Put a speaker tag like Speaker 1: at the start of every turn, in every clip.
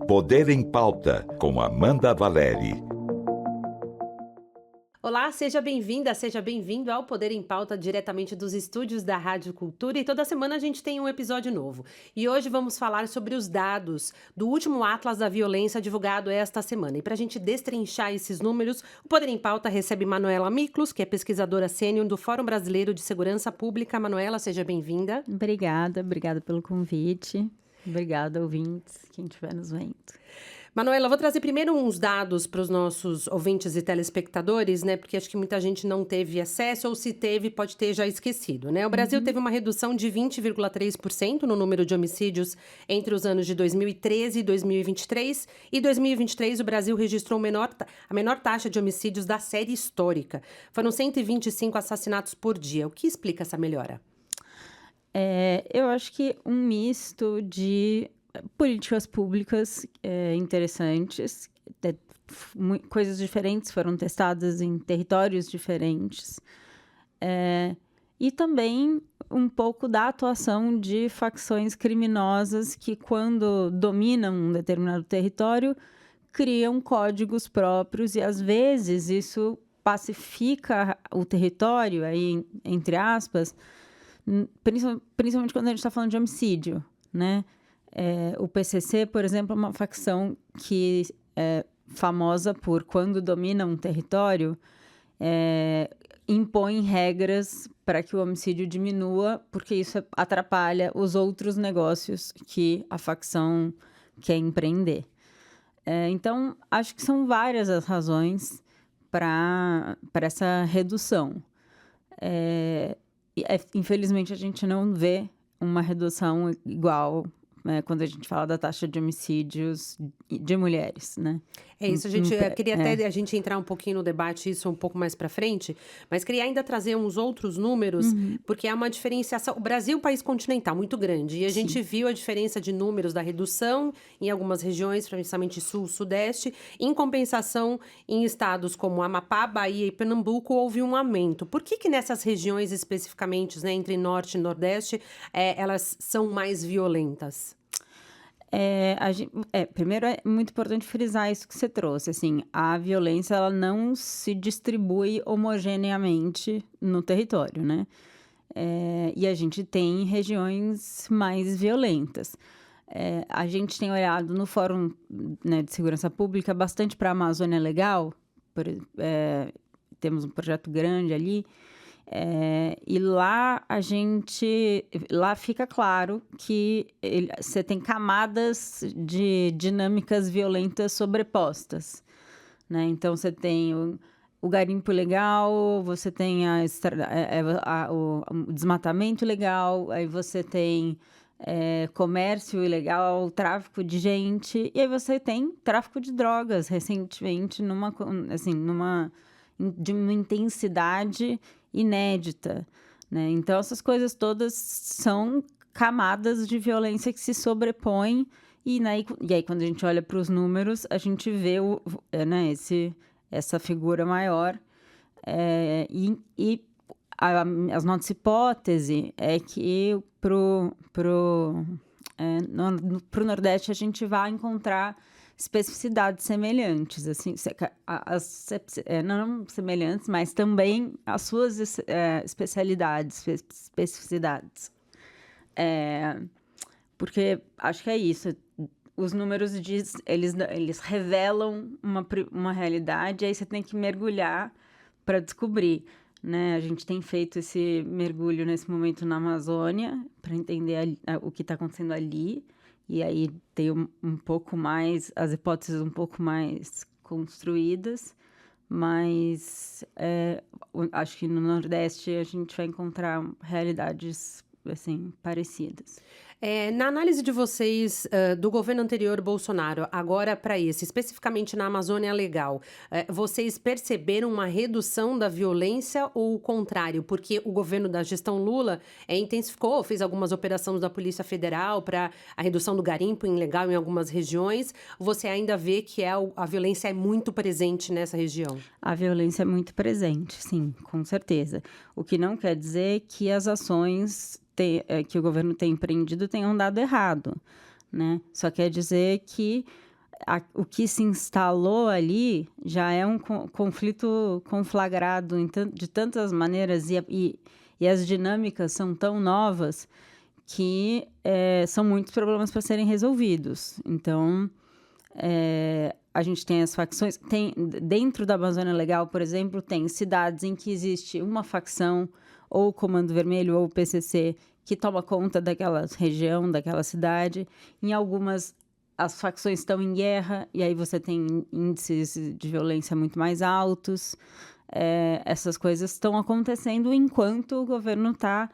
Speaker 1: Poder em Pauta, com Amanda Valeri.
Speaker 2: Olá, seja bem-vinda, seja bem-vindo ao Poder em Pauta, diretamente dos estúdios da Rádio Cultura. E toda semana a gente tem um episódio novo. E hoje vamos falar sobre os dados do último Atlas da Violência divulgado esta semana. E para a gente destrinchar esses números, o Poder em Pauta recebe Manuela Miklos, que é pesquisadora sênior do Fórum Brasileiro de Segurança Pública. Manuela, seja bem-vinda.
Speaker 3: Obrigada pelo convite. Obrigada, ouvintes, quem estiver nos vendo.
Speaker 2: Manuela, vou trazer primeiro uns dados para os nossos ouvintes e telespectadores, né? Porque acho que muita gente não teve acesso, ou se teve, pode ter já esquecido, né? O Brasil teve uma redução de 20,3% no número de homicídios entre os anos de 2013 e 2023. E 2023, o Brasil registrou a menor taxa de homicídios da série histórica. Foram 125 assassinatos por dia. O que explica essa melhora?
Speaker 3: Eu acho que um misto de políticas públicas interessantes, coisas diferentes foram testadas em territórios diferentes, e também um pouco da atuação de facções criminosas que, quando dominam um determinado território, criam códigos próprios e, às vezes, isso pacifica o território, aí, entre aspas, principalmente quando a gente está falando de homicídio, né? O PCC, por exemplo, é uma facção que é famosa por, quando domina um território, impõe regras para que o homicídio diminua, porque isso atrapalha os outros negócios que a facção quer empreender. Então, acho que são várias as razões para essa redução. Infelizmente, a gente não vê uma redução igual quando a gente fala da taxa de homicídios de mulheres, né?
Speaker 2: É isso, queria até a gente entrar um pouquinho no debate, isso um pouco mais para frente, mas queria ainda trazer uns outros números, porque é uma diferenciação. O Brasil é um país continental muito grande, e a gente viu a diferença de números da redução em algumas regiões, principalmente sul, sudeste. Em compensação, em estados como Amapá, Bahia e Pernambuco, houve um aumento. Por que nessas regiões especificamente, né, entre norte e nordeste, elas são mais violentas?
Speaker 3: Primeiro, é muito importante frisar isso que você trouxe. Assim, a violência ela não se distribui homogeneamente no território, né? E a gente tem regiões mais violentas. A gente tem olhado no Fórum, né, de Segurança Pública bastante para a Amazônia Legal. Temos um projeto grande ali. E lá lá fica claro que você tem camadas de dinâmicas violentas sobrepostas, né? Então você tem o garimpo ilegal, você tem o desmatamento ilegal, aí você tem comércio ilegal, tráfico de gente, e aí você tem tráfico de drogas recentemente de uma intensidade inédita, né? Então, essas coisas todas são camadas de violência que se sobrepõem, e aí quando a gente olha para os números, a gente vê essa figura maior, a nossa hipótese é que pro Nordeste a gente vai encontrar especificidades semelhantes, assim, não semelhantes, mas também as suas especificidades. Porque acho que é isso. Os números eles revelam uma realidade, aí você tem que mergulhar para descobrir, né? A gente tem feito esse mergulho nesse momento na Amazônia para entender o que está acontecendo ali. E aí tem um pouco mais, as hipóteses um pouco mais construídas, mas acho que no Nordeste a gente vai encontrar realidades, assim, parecidas.
Speaker 2: Na análise de vocês do governo anterior Bolsonaro, agora para esse, especificamente na Amazônia Legal, vocês perceberam uma redução da violência ou o contrário? Porque o governo da gestão Lula intensificou, fez algumas operações da Polícia Federal para a redução do garimpo ilegal em algumas regiões. Você ainda vê que a violência é muito presente nessa região?
Speaker 3: A violência é muito presente, sim, com certeza. O que não quer dizer que as ações que o governo tem empreendido tenham dado errado, né? Só quer dizer que o que se instalou ali já é um conflito conflagrado de tantas maneiras e as dinâmicas são tão novas que são muitos problemas para serem resolvidos. Então, a gente tem as facções. Dentro da Amazônia Legal, por exemplo, tem cidades em que existe uma facção, ou o Comando Vermelho, ou o PCC, que toma conta daquela região, daquela cidade. Em algumas, as facções estão em guerra, e aí você tem índices de violência muito mais altos. Essas coisas estão acontecendo enquanto o governo está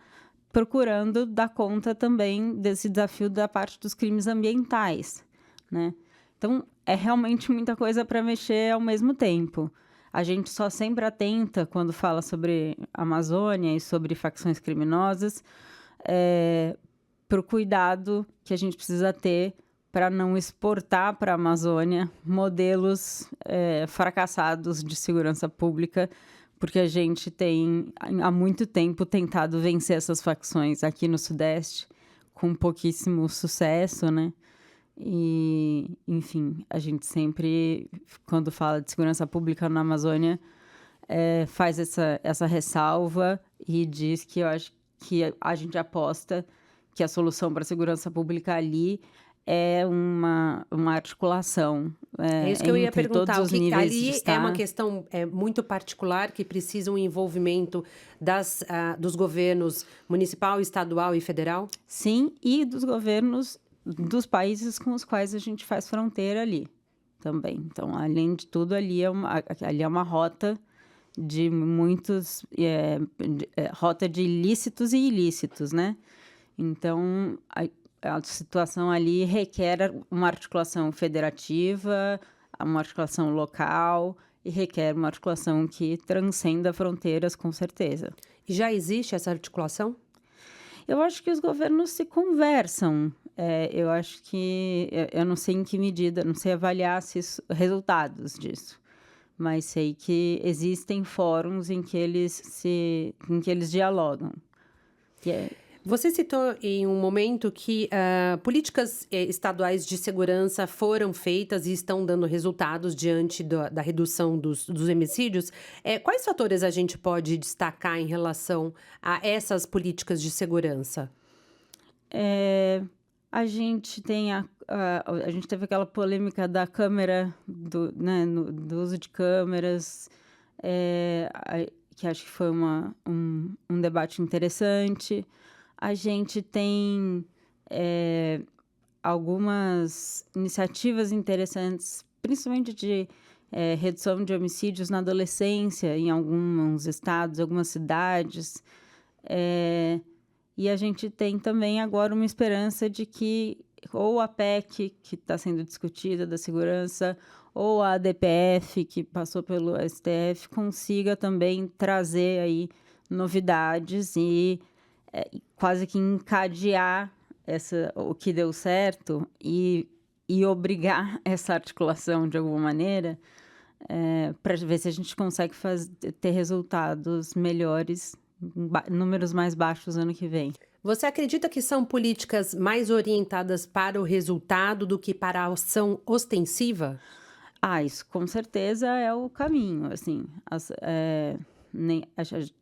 Speaker 3: procurando dar conta também desse desafio da parte dos crimes ambientais, né? Então, é realmente muita coisa para mexer ao mesmo tempo. A gente só sempre atenta, quando fala sobre Amazônia e sobre facções criminosas, para o cuidado que a gente precisa ter para não exportar para a Amazônia modelos fracassados de segurança pública, porque a gente tem, há muito tempo, tentado vencer essas facções aqui no Sudeste, com pouquíssimo sucesso, né? E, enfim, a gente sempre, quando fala de segurança pública na Amazônia, faz essa ressalva e diz que eu acho que a gente aposta que a solução para a segurança pública ali é uma articulação
Speaker 2: isso que eu ia perguntar,
Speaker 3: todos os níveis de
Speaker 2: ali
Speaker 3: Estado.
Speaker 2: é uma questão muito particular que precisa um envolvimento dos governos municipal, estadual e federal?
Speaker 3: Sim, e dos governos dos países com os quais a gente faz fronteira ali também. Então, além de tudo, ali é uma rota de muitos... rota de lícitos e ilícitos, né? Então, a situação ali requer uma articulação federativa, uma articulação local e requer uma articulação que transcenda fronteiras, com certeza.
Speaker 2: E já existe essa articulação?
Speaker 3: Eu acho que os governos se conversam. Eu acho que... Eu não sei em que medida, não sei avaliar resultados disso. Mas sei que existem fóruns em que eles dialogam.
Speaker 2: Você citou em um momento que políticas estaduais de segurança foram feitas e estão dando resultados diante da redução dos homicídios. Quais fatores a gente pode destacar em relação a essas políticas de segurança?
Speaker 3: A gente tem a gente teve aquela polêmica da câmera, do uso de câmeras, que acho que foi um debate interessante. A gente tem algumas iniciativas interessantes, principalmente de redução de homicídios na adolescência, em alguns estados, algumas cidades. E a gente tem também agora uma esperança de que ou a PEC, que está sendo discutida, da segurança, ou a ADPF, que passou pelo STF, consiga também trazer aí novidades e quase que encadear o que deu certo e obrigar essa articulação de alguma maneira para ver se a gente consegue ter resultados melhores, números mais baixos ano que vem.
Speaker 2: Você acredita que são políticas mais orientadas para o resultado do que para a ação ostensiva?
Speaker 3: Isso com certeza é o caminho, assim.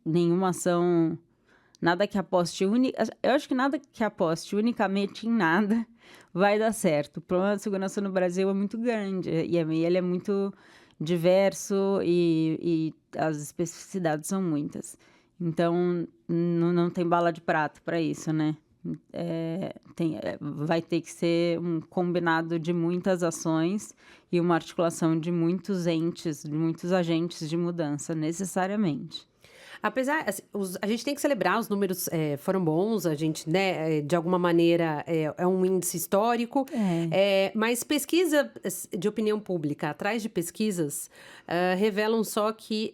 Speaker 3: Nenhuma ação... Nada que aposte eu acho que nada que aposte unicamente em nada vai dar certo. O problema da segurança no Brasil é muito grande e ele é muito diverso e as especificidades são muitas. Então, não tem bala de prata para isso, né? Vai ter que ser um combinado de muitas ações e uma articulação de muitos entes, de muitos agentes de mudança, necessariamente.
Speaker 2: Apesar, assim, a gente tem que celebrar, os números foram bons, a gente, né, de alguma maneira, é um índice histórico, mas pesquisa de opinião pública, atrás de pesquisas, revelam só que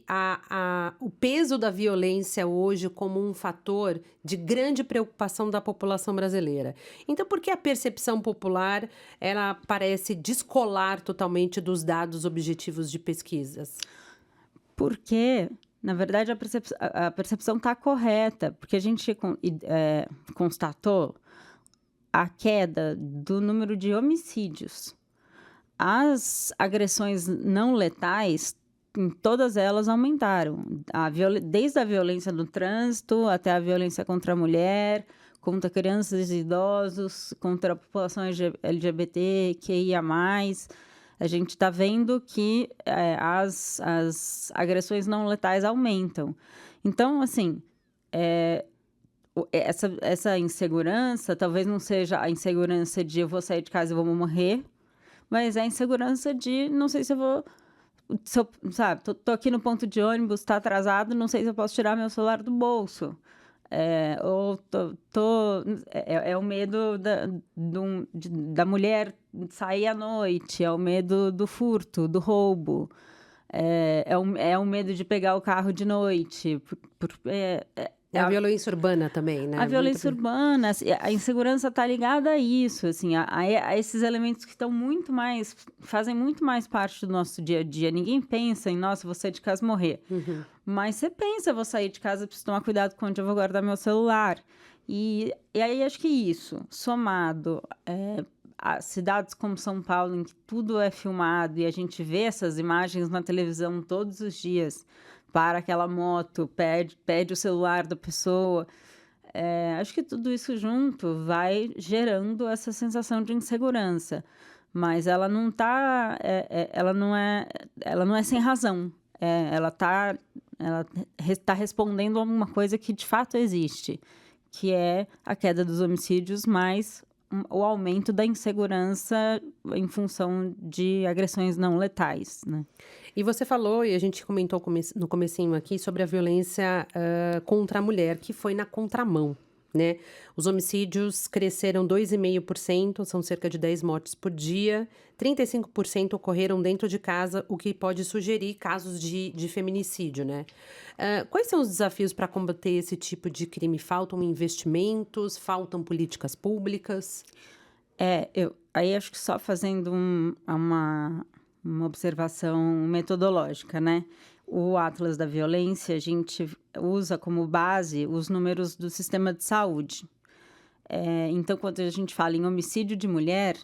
Speaker 2: o peso da violência hoje como um fator de grande preocupação da população brasileira. Então, por que a percepção popular, ela parece descolar totalmente dos dados objetivos de pesquisas?
Speaker 3: Porque... Na verdade, a percepção está correta, porque a gente constatou a queda do número de homicídios. as agressões não letais, em todas elas aumentaram. Desde a violência no trânsito até a violência contra a mulher, contra crianças e idosos, contra a população LGBT, QIA+. A gente está vendo que as agressões não letais aumentam. Então, assim, essa insegurança talvez não seja a insegurança de eu vou sair de casa e vou morrer, mas é a insegurança de não sei se eu vou... sabe, tô aqui no ponto de ônibus, tá atrasado, não sei se eu posso tirar meu celular do bolso. Ou é o medo da mulher sair à noite, é o medo do furto, do roubo, é o medo de pegar o carro de noite.
Speaker 2: A violência urbana também, né?
Speaker 3: A violência urbana, a insegurança está ligada a isso, assim, a esses elementos que estão fazem muito mais parte do nosso dia a dia. Ninguém pensa em, nossa, vou sair de casa e morrer. Mas você pensa, vou sair de casa, preciso tomar cuidado com onde eu vou guardar meu celular. E aí acho que isso, somado a cidades como São Paulo, em que tudo é filmado e a gente vê essas imagens na televisão todos os dias, para aquela moto, pede o celular da pessoa. Acho que tudo isso junto vai gerando essa sensação de insegurança. Mas ela não tá, ela não é sem razão. Ela tá respondendo a alguma coisa que de fato existe, que é a queda dos homicídios, mais o aumento da insegurança em função de agressões não letais, né?
Speaker 2: E você falou, e a gente comentou no comecinho aqui, sobre a violência contra a mulher, que foi na contramão, né? Os homicídios cresceram 2,5%, são cerca de 10 mortes por dia. 35% ocorreram dentro de casa, o que pode sugerir casos de feminicídio, né? Quais são os desafios para combater esse tipo de crime? Faltam investimentos? Faltam políticas públicas?
Speaker 3: Aí acho que só fazendo uma observação metodológica, né? O Atlas da Violência, a gente usa como base os números do sistema de saúde. Então, quando a gente fala em homicídio de mulher,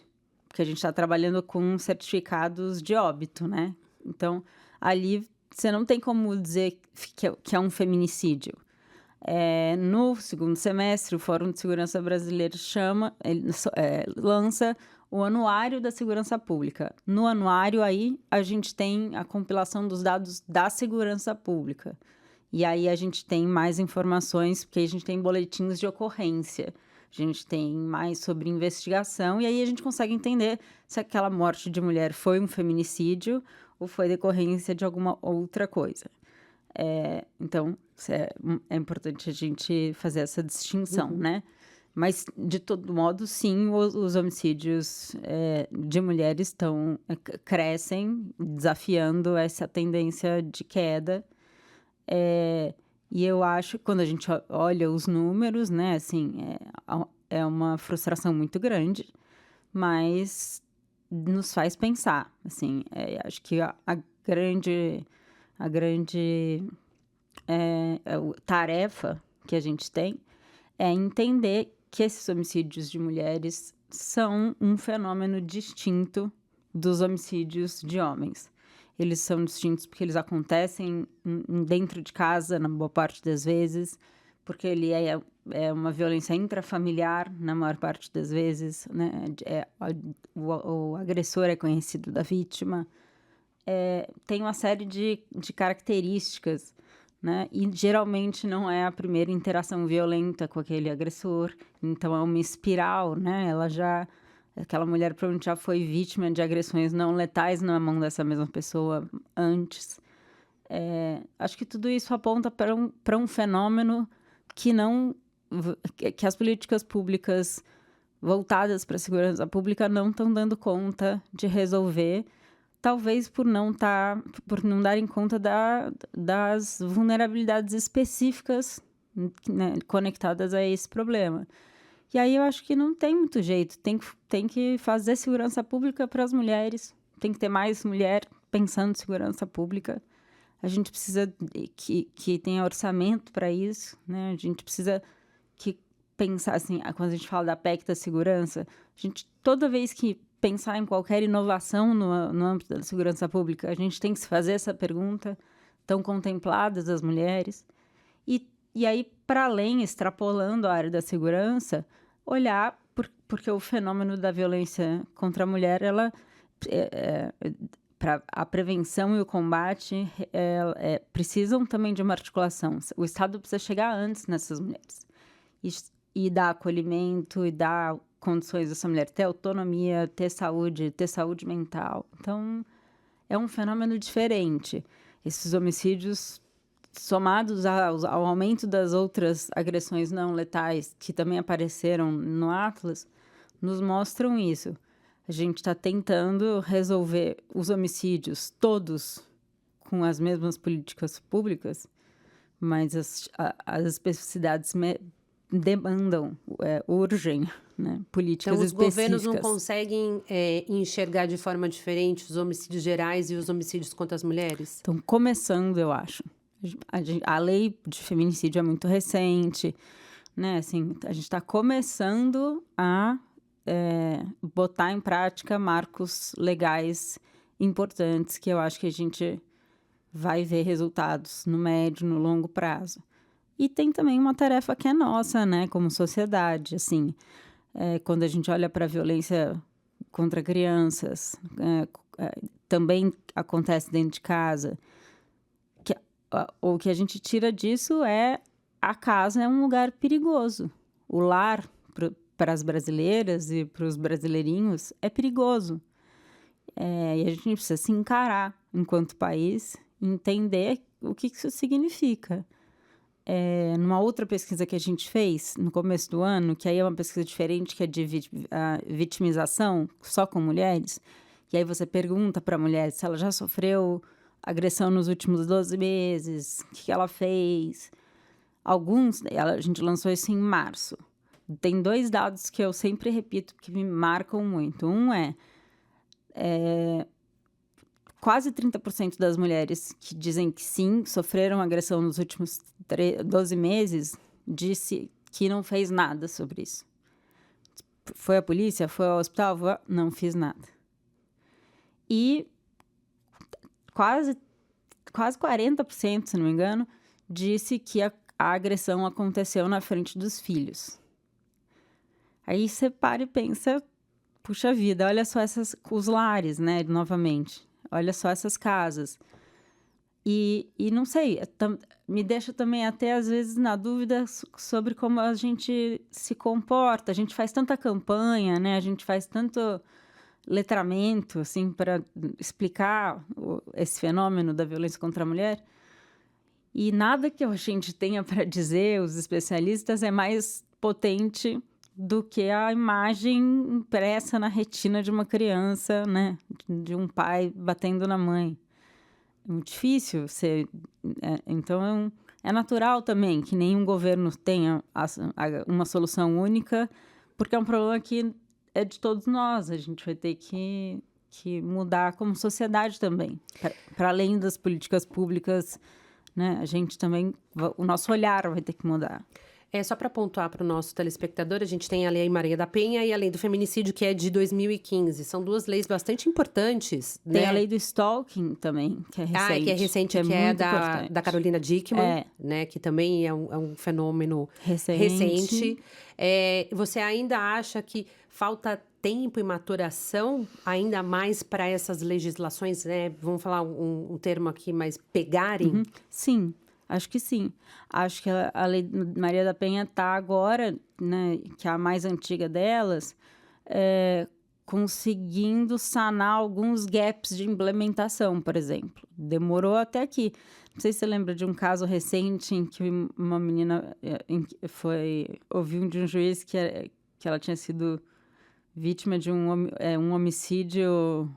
Speaker 3: porque a gente está trabalhando com certificados de óbito, né? Então, ali você não tem como dizer que é um feminicídio. No segundo semestre, o Fórum de Segurança Brasileiro lança o Anuário da Segurança Pública. No anuário, aí, a gente tem a compilação dos dados da segurança pública. E aí, a gente tem mais informações, porque a gente tem boletins de ocorrência. A gente tem mais sobre investigação, e aí a gente consegue entender se aquela morte de mulher foi um feminicídio ou foi decorrência de alguma outra coisa. Então, é importante a gente fazer essa distinção, né? Mas, de todo modo, sim, os homicídios de mulheres crescem, desafiando essa tendência de queda. E eu acho que quando a gente olha os números, né, assim, é uma frustração muito grande, mas nos faz pensar, assim, acho que a grande tarefa que a gente tem é entender que esses homicídios de mulheres são um fenômeno distinto dos homicídios de homens. Eles são distintos porque eles acontecem dentro de casa, na boa parte das vezes, porque ele é uma violência intrafamiliar, na maior parte das vezes, né? O agressor é conhecido da vítima. Tem uma série de características, né? E geralmente não é a primeira interação violenta com aquele agressor, então é uma espiral, né? Aquela mulher provavelmente já foi vítima de agressões não letais na mão dessa mesma pessoa antes. Acho que tudo isso aponta para um fenômeno que as políticas públicas voltadas para a segurança pública não estão dando conta de resolver, talvez por não darem conta das vulnerabilidades específicas, né, conectadas a esse problema. E aí eu acho que não tem muito jeito, tem que fazer segurança pública para as mulheres, tem que ter mais mulher pensando em segurança pública. A gente precisa que tenha orçamento para isso, né? A gente precisa pensar assim, quando a gente fala da PEC da segurança, toda vez que pensar em qualquer inovação no âmbito da segurança pública, a gente tem que se fazer essa pergunta: estão contempladas as mulheres? E aí, para além, extrapolando a área da segurança, olhar, porque o fenômeno da violência contra a mulher, para a prevenção e o combate, precisam também de uma articulação. O Estado precisa chegar antes nessas mulheres e dar acolhimento, e dar condições dessa mulher ter autonomia, ter saúde mental. Então, é um fenômeno diferente. Esses homicídios, somados ao aumento das outras agressões não letais que também apareceram no Atlas, nos mostram isso. A gente está tentando resolver os homicídios todos com as mesmas políticas públicas, mas as especificidades demandam, urgem, né, políticas
Speaker 2: então, os
Speaker 3: específicas.
Speaker 2: governos não conseguem enxergar de forma diferente os homicídios gerais e os homicídios contra as mulheres?
Speaker 3: Estão começando, eu acho. A lei de feminicídio é muito recente, né? Assim, a gente está começando a botar em prática marcos legais importantes que eu acho que a gente vai ver resultados no médio, no longo prazo. E tem também uma tarefa que é nossa, né, como sociedade, assim, quando a gente olha para a violência contra crianças, também acontece dentro de casa. O que a gente tira disso a casa é um lugar perigoso. O lar, para as brasileiras e para os brasileirinhos, é perigoso. E a gente precisa se encarar enquanto país, entender o que isso significa. Numa outra pesquisa que a gente fez no começo do ano, que aí é uma pesquisa diferente, que é de vitimização, só com mulheres, e aí você pergunta para a mulher se ela já sofreu agressão nos últimos 12 meses, o que ela fez. A gente lançou isso em março. Tem 2 dados que eu sempre repito, que me marcam muito. Um quase 30% das mulheres que dizem que sim, sofreram agressão nos últimos 12 meses, disse que não fez nada sobre isso. Foi à polícia? Foi ao hospital? Não fiz nada. E quase 40%, se não me engano, disse que a agressão aconteceu na frente dos filhos. Aí você para e pensa, puxa vida, olha só os lares, né, novamente. Olha só essas casas. E não sei, me deixa também até às vezes na dúvida sobre como a gente se comporta. A gente faz tanta campanha, né? A gente faz tanto letramento, assim, para explicar esse fenômeno da violência contra a mulher. E nada que a gente tenha para dizer, os especialistas, é mais potente do que a imagem impressa na retina de uma criança, né? De um pai batendo na mãe. É muito difícil ser... Então, é natural também que nenhum governo tenha uma solução única, porque é um problema que é de todos nós. A gente vai ter que mudar como sociedade também. Para além das políticas públicas, né? A gente também... O nosso olhar vai ter que mudar.
Speaker 2: Só para pontuar para o nosso telespectador, a gente tem a Lei Maria da Penha e a Lei do Feminicídio, que é de 2015. São 2 leis bastante importantes, né?
Speaker 3: Tem a Lei do Stalking também, que é recente.
Speaker 2: Que é recente, que é da Carolina Dickmann, né? Que também é um fenômeno recente. Você ainda acha que falta tempo e maturação ainda mais para essas legislações, né? Vamos falar um termo aqui, mas pegarem?
Speaker 3: Uhum. Sim. Acho que sim. Acho que a Lei Maria da Penha está agora, né, que é a mais antiga delas, conseguindo sanar alguns gaps de implementação, por exemplo. Demorou até aqui. Não sei se você lembra de um caso recente em que uma menina ouviu de um juiz que ela tinha sido vítima de um homicídio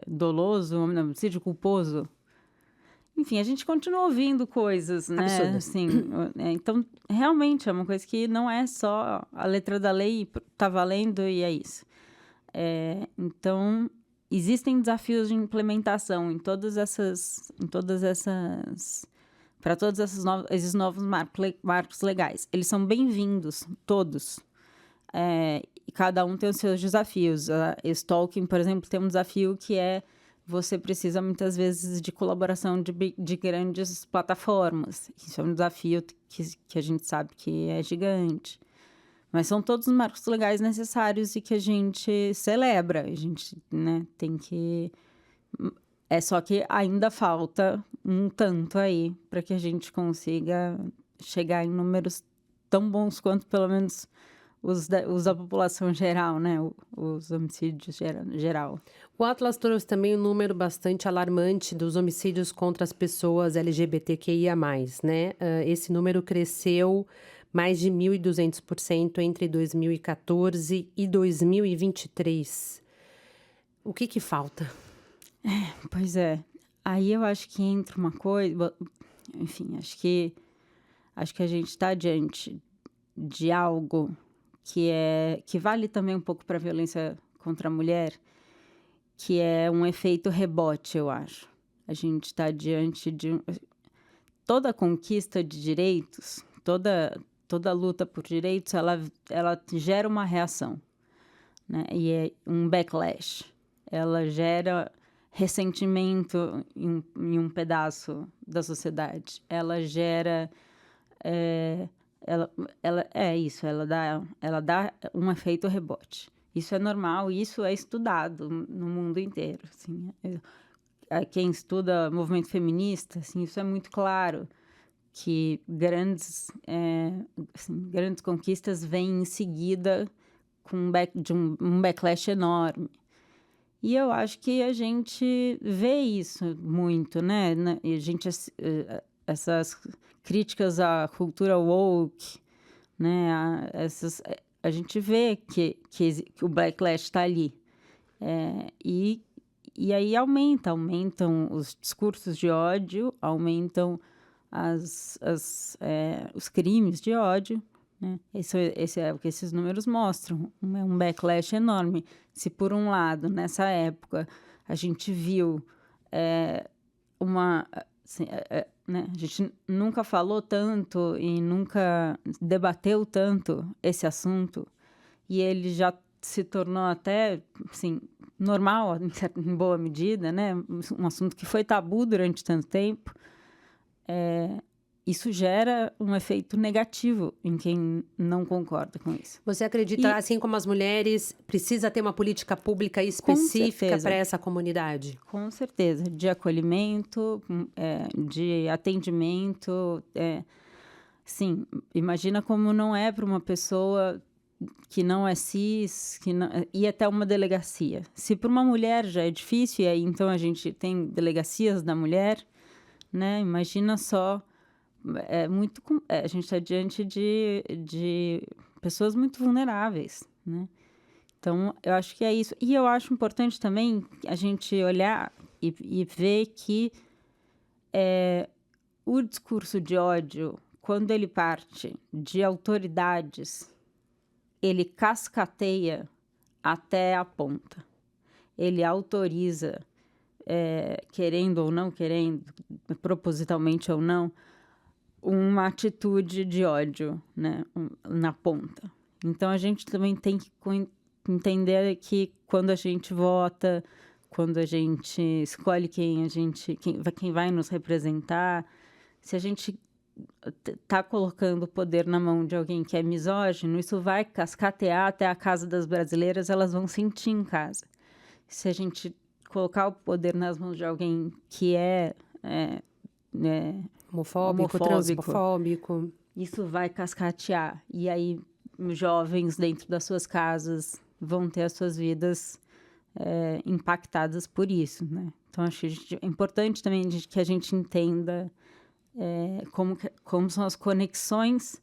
Speaker 3: doloso, um homicídio culposo. Enfim, a gente continua ouvindo coisas, né?
Speaker 2: Absurdo.
Speaker 3: Assim, então, realmente, é uma coisa que não é só a letra da lei, tá valendo e é isso. Então, existem desafios de implementação para todos esses novos marcos legais. Eles são bem-vindos, todos. cada um tem os seus desafios. A stalking, por exemplo, tem um desafio que é você precisa muitas vezes de colaboração de grandes plataformas. Isso é um desafio que a gente sabe que é gigante. Mas são todos os marcos legais necessários e que a gente celebra. A gente, né, tem que... É só que ainda falta um tanto aí para que a gente consiga chegar em números tão bons quanto, pelo menos, os da população geral, né? Os homicídios geral.
Speaker 2: O Atlas trouxe também um número bastante alarmante dos homicídios contra as pessoas LGBTQIA+, né? Esse número cresceu mais de 1.200% entre 2014 e 2023. O que falta?
Speaker 3: Pois é. Aí eu acho que entra uma coisa... Enfim, acho que a gente está diante de algo que vale também um pouco para a violência contra a mulher, que é um efeito rebote, eu acho. A gente está diante de... Toda conquista de direitos, toda luta por direitos, ela gera uma reação, né? E é um backlash. Ela gera ressentimento em um pedaço da sociedade. Ela gera... ela dá um efeito rebote. Isso é normal, isso é estudado no mundo inteiro, assim. Quem estuda movimento feminista, assim, isso é muito claro, que grandes conquistas vêm em seguida com um backlash enorme. E eu acho que a gente vê isso muito, né? A gente... essas críticas à cultura woke, né? A gente vê que o backlash está ali. E aí aumentam os discursos de ódio, aumentam os crimes de ódio, né? Esse é o que esses números mostram. É um backlash enorme. Se, por um lado, nessa época, a gente viu né? A gente nunca falou tanto e nunca debateu tanto esse assunto, e ele já se tornou até, assim, normal, em boa medida, né? Um assunto que foi tabu durante tanto tempo. Isso gera um efeito negativo em quem não concorda com isso.
Speaker 2: Você acredita, assim como as mulheres, precisa ter uma política pública específica para essa comunidade?
Speaker 3: Com certeza. De acolhimento, de atendimento. Sim, imagina como não é para uma pessoa que não é cis, ir até uma delegacia. Se para uma mulher já é difícil, e aí então a gente tem delegacias da mulher, né? Imagina só... a gente está diante de pessoas muito vulneráveis, né? Então, eu acho que é isso. E eu acho importante também a gente olhar e ver que o discurso de ódio, quando ele parte de autoridades, ele cascateia até a ponta. Ele autoriza, querendo ou não querendo, propositalmente ou não, uma atitude de ódio, né, na ponta. Então, a gente também tem que entender que quando a gente vota, quando a gente escolhe quem vai nos representar, se a gente está colocando o poder na mão de alguém que é misógino, isso vai cascatear até a casa das brasileiras, elas vão sentir em casa. Se a gente colocar o poder nas mãos de alguém que
Speaker 2: homofóbico, transfóbico,
Speaker 3: isso vai cascatear. E aí, os jovens dentro das suas casas vão ter as suas vidas impactadas por isso, né? Então, acho que é importante também que a gente entenda como são as conexões,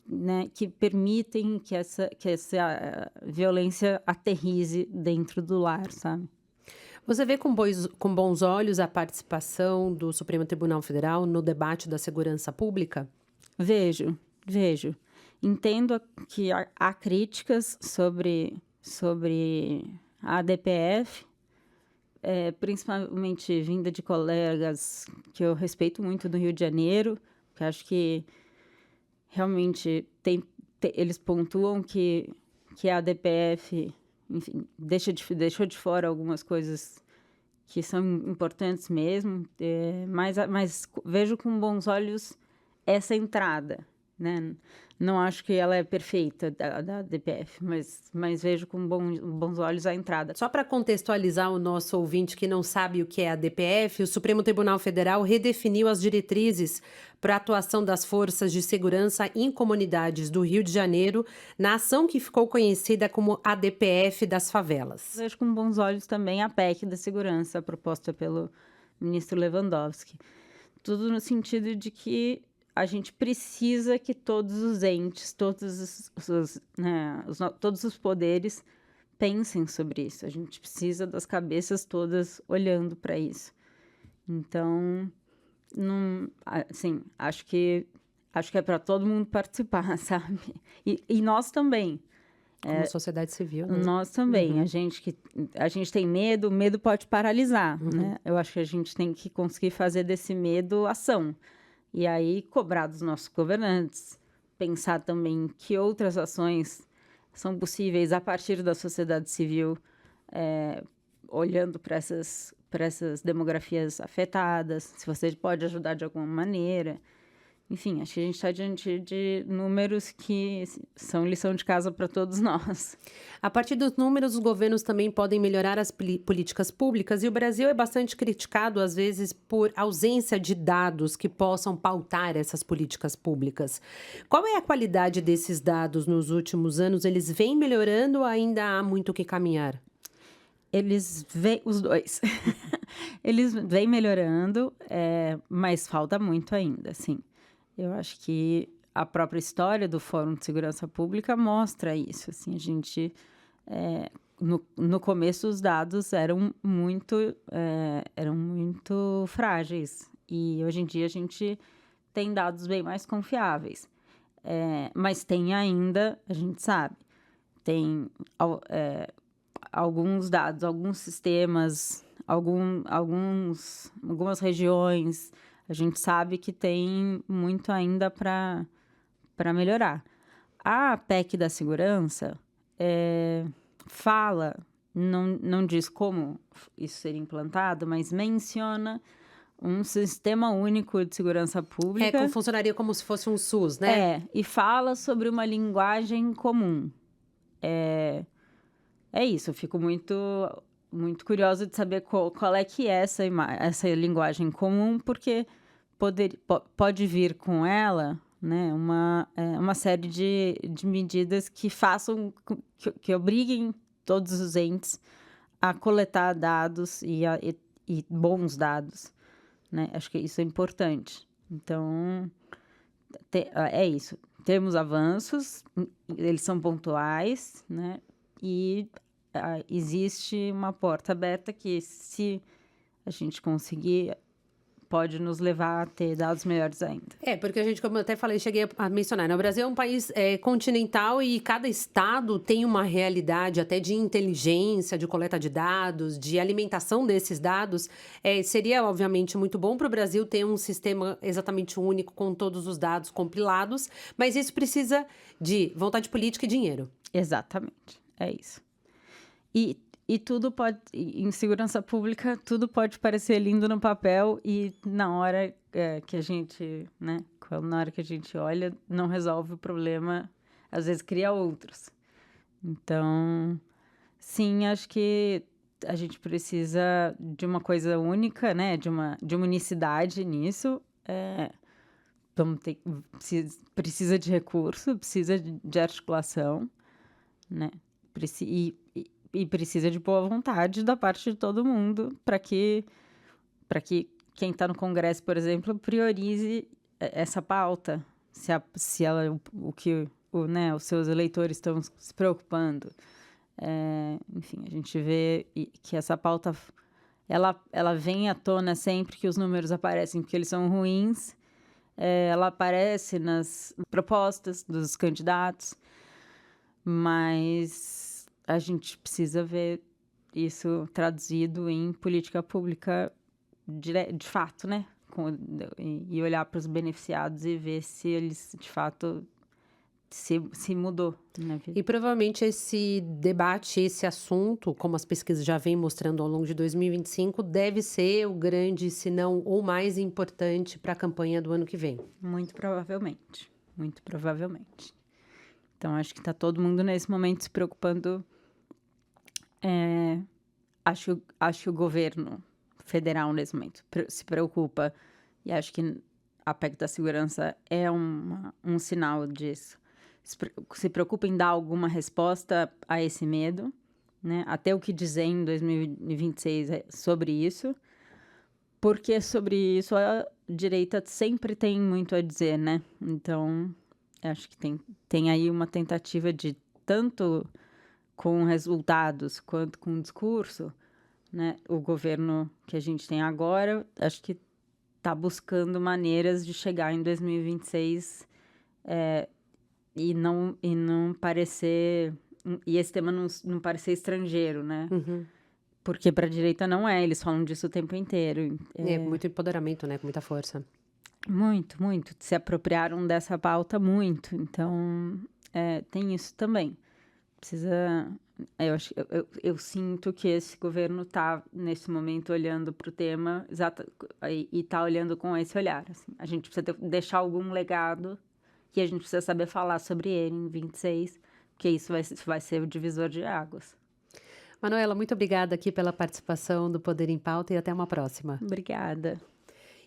Speaker 3: né, que permitem que essa violência aterrize dentro do lar, sabe?
Speaker 2: Você vê com bons olhos a participação do Supremo Tribunal Federal no debate da segurança pública?
Speaker 3: Vejo. Entendo que há críticas sobre a DPF, principalmente vinda de colegas que eu respeito muito do Rio de Janeiro, que acho que realmente eles pontuam que que a DPF, enfim, deixou de fora algumas coisas que são importantes mesmo, mas vejo com bons olhos essa entrada, né? Não acho que ela é perfeita, da DPF, mas vejo com bons olhos a entrada.
Speaker 2: Só para contextualizar o nosso ouvinte que não sabe o que é a DPF, o Supremo Tribunal Federal redefiniu as diretrizes para a atuação das forças de segurança em comunidades do Rio de Janeiro, na ação que ficou conhecida como a DPF das favelas.
Speaker 3: Vejo com bons olhos também a PEC da segurança proposta pelo ministro Lewandowski. Tudo no sentido de que a gente precisa que todos os entes, todos os poderes pensem sobre isso. A gente precisa das cabeças todas olhando para isso. Então, assim, acho que é para todo mundo participar, sabe? E nós também.
Speaker 2: Como sociedade civil, né?
Speaker 3: Nós também. A gente tem medo, o medo pode paralisar, né? Eu acho que a gente tem que conseguir fazer desse medo ação. E aí, cobrar dos nossos governantes, pensar também que outras ações são possíveis a partir da sociedade civil, olhando para essas demografias afetadas, se você pode ajudar de alguma maneira. Enfim, acho que a gente está diante de números que são lição de casa para todos nós.
Speaker 2: A partir dos números, os governos também podem melhorar as políticas públicas, e o Brasil é bastante criticado, às vezes, por ausência de dados que possam pautar essas políticas públicas. Qual é a qualidade desses dados nos últimos anos? Eles vêm melhorando ou ainda há muito o que caminhar?
Speaker 3: Os dois. Eles vêm melhorando, mas falta muito ainda, sim. Eu acho que a própria história do Fórum de Segurança Pública mostra isso. Assim, a gente, no começo, os dados eram muito frágeis. E hoje em dia a gente tem dados bem mais confiáveis. Mas tem ainda, a gente sabe, tem alguns dados, alguns sistemas, algumas regiões. A gente sabe que tem muito ainda para melhorar. A PEC da segurança fala, não diz como isso seria implantado, mas menciona um sistema único de segurança pública.
Speaker 2: Funcionaria como se fosse um SUS, né?
Speaker 3: E fala sobre uma linguagem comum. É isso, eu fico muito curiosa de saber qual é que é essa linguagem comum, porque pode vir com ela, né, uma série de medidas que façam, que obriguem todos os entes a coletar dados e bons dados, né? Acho que isso é importante. Então, é isso. Temos avanços, eles são pontuais, né? E existe uma porta aberta que, se a gente conseguir, pode nos levar a ter dados melhores ainda.
Speaker 2: Porque a gente, como eu até falei, cheguei a mencionar, né? O Brasil é um país continental e cada estado tem uma realidade até de inteligência, de coleta de dados, de alimentação desses dados. Seria, obviamente, muito bom para o Brasil ter um sistema exatamente único com todos os dados compilados, mas isso precisa de vontade política e dinheiro.
Speaker 3: Exatamente, é isso. E tudo pode, em segurança pública, tudo pode parecer lindo no papel e na hora que a gente, né, na hora que a gente olha, não resolve o problema, às vezes cria outros. Então, sim, acho que a gente precisa de uma coisa única, né, de uma unicidade nisso. Precisa de recurso, precisa de articulação, né, e precisa de boa vontade da parte de todo mundo para que quem está no Congresso, por exemplo, priorize essa pauta, se os seus eleitores estão se preocupando. Enfim, a gente vê que essa pauta ela vem à tona sempre que os números aparecem, porque eles são ruins. Ela aparece nas propostas dos candidatos, mas a gente precisa ver isso traduzido em política pública de fato, né? E olhar para os beneficiados e ver se eles, de fato, se mudou na vida.
Speaker 2: E provavelmente esse debate, esse assunto, como as pesquisas já vêm mostrando ao longo de 2025, deve ser o grande, se não o mais importante para a campanha do ano que vem.
Speaker 3: Muito provavelmente. Muito provavelmente. Então, acho que está todo mundo nesse momento se preocupando. Acho que o governo federal, nesse momento, se preocupa. E acho que a PEC da segurança é um sinal disso. Se preocupa em dar alguma resposta a esse medo, né? Até o que dizer em 2026 é sobre isso. Porque sobre isso a direita sempre tem muito a dizer, né? Então, acho que tem aí uma tentativa de, tanto com resultados quanto com discurso, né? O governo que a gente tem agora, acho que está buscando maneiras de chegar em 2026 e não parecer... E esse tema não parecer estrangeiro, né?
Speaker 2: Uhum.
Speaker 3: Porque para a direita não é, eles falam disso o tempo inteiro.
Speaker 2: Muito empoderamento, né? Com muita força.
Speaker 3: Muito, muito. Se apropriaram dessa pauta muito. Então, tem isso também. Precisa... Eu sinto que esse governo está, nesse momento, olhando para o tema e está olhando com esse olhar. Assim. A gente precisa deixar algum legado e a gente precisa saber falar sobre ele em 26, porque isso vai ser o divisor de águas.
Speaker 2: Manuela, muito obrigada aqui pela participação do Poder em Pauta e até uma próxima.
Speaker 3: Obrigada.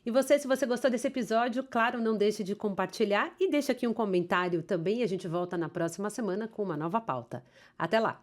Speaker 2: E você, se você gostou desse episódio, claro, não deixe de compartilhar e deixa aqui um comentário também. A gente volta na próxima semana com uma nova pauta. Até lá!